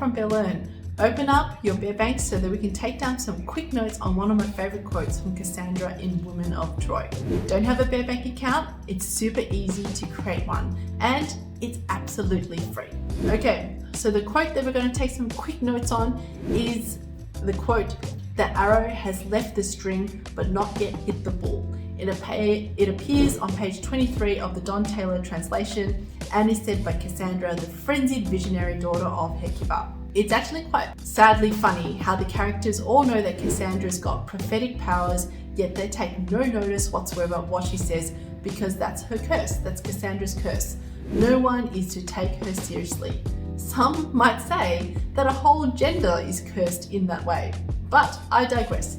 from Berlin. Open up your Bear Bank so that we can take down some quick notes on one of my favorite quotes from Cassandra in Women of Troy. Don't have a Bear Bank account? It's super easy to create one, and it's absolutely free. Okay, so the quote that we're going to take some quick notes on is the quote, "The arrow has left the string but not yet hit the bull." It appears on page 23 of the Don Taylor translation and is said by Cassandra, the frenzied visionary daughter of Hecuba. It's actually quite sadly funny how the characters all know that Cassandra's got prophetic powers, yet they take no notice whatsoever of what she says because that's her curse, that's Cassandra's curse. No one is to take her seriously. Some might say that a whole gender is cursed in that way, but I digress.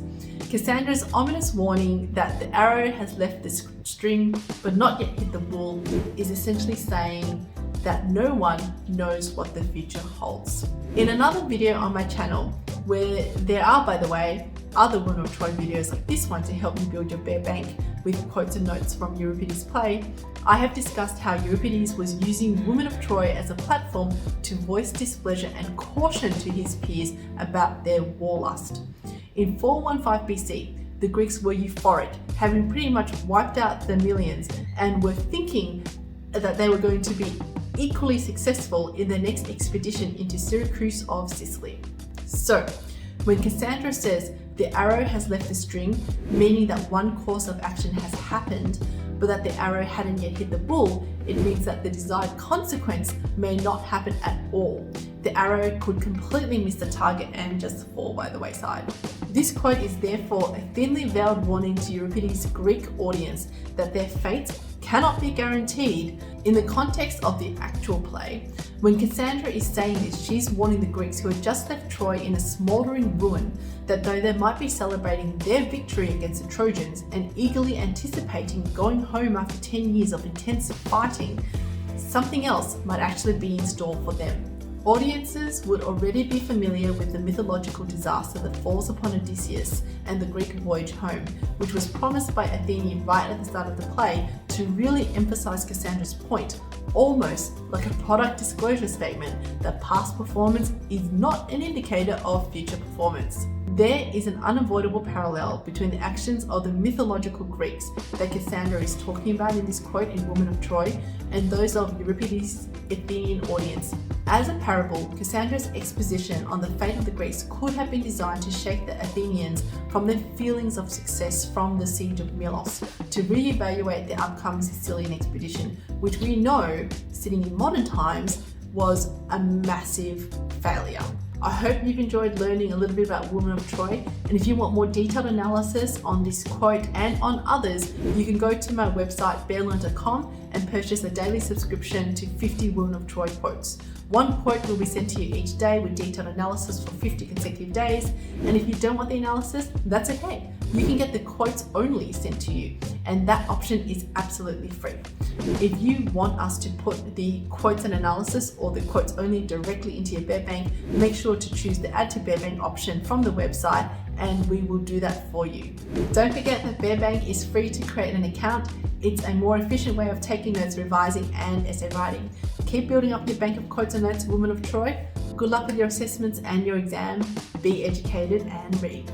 Cassandra's ominous warning that the arrow has left the string but not yet hit the bull is essentially saying that no one knows what the future holds. In another video on my channel, where there are, by the way, other Women of Troy videos like this one to help you build your Bear Bank with quotes and notes from Euripides' play, I have discussed how Euripides was using Women of Troy as a platform to voice displeasure and caution to his peers about their warlust. In 415 BC, the Greeks were euphoric, having pretty much wiped out the millions, and were thinking that they were going to be equally successful in their next expedition into Syracuse of Sicily. So, when Cassandra says the arrow has left the string, meaning that one course of action has happened, but that the arrow hadn't yet hit the bull, it means that the desired consequence may not happen at all. The arrow could completely miss the target and just fall by the wayside. This quote is therefore a thinly veiled warning to Euripides' Greek audience that their fates cannot be guaranteed. In the context of the actual play, when Cassandra is saying this, she's warning the Greeks who had just left Troy in a smouldering ruin that though they might be celebrating their victory against the Trojans and eagerly anticipating going home after 10 years of intense fighting, something else might actually be in store for them. Audiences would already be familiar with the mythological disaster that falls upon Odysseus and the Greek voyage home, which was promised by Athene right at the start of the play to really emphasize Cassandra's point, almost like a product disclosure statement that past performance is not an indicator of future performance. There is an unavoidable parallel between the actions of the mythological Greeks that Cassandra is talking about in this quote in Women of Troy and those of Euripides' Athenian audience. As a parable, Cassandra's exposition on the fate of the Greeks could have been designed to shake the Athenians from their feelings of success from the siege of Milos to re-evaluate the upcoming Sicilian expedition, which we know, sitting in modern times, was a massive failure. I hope you've enjoyed learning a little bit about Women of Troy, and if you want more detailed analysis on this quote and on others, you can go to my website bearlearn.com and purchase a daily subscription to 50 Women of Troy quotes. One quote will be sent to you each day with detailed analysis for 50 consecutive days, and if you don't want the analysis, that's okay. You can get the quotes only sent to you, and that option is absolutely free. If you want us to put the quotes and analysis or the quotes only directly into your Bear Bank, make sure to choose the Add to Bear Bank option from the website, and we will do that for you. Don't forget that Bear Bank is free to create an account. It's a more efficient way of taking notes, revising, and essay writing. Keep building up your bank of quotes and notes, Women of Troy. Good luck with your assessments and your exam. Be educated and read.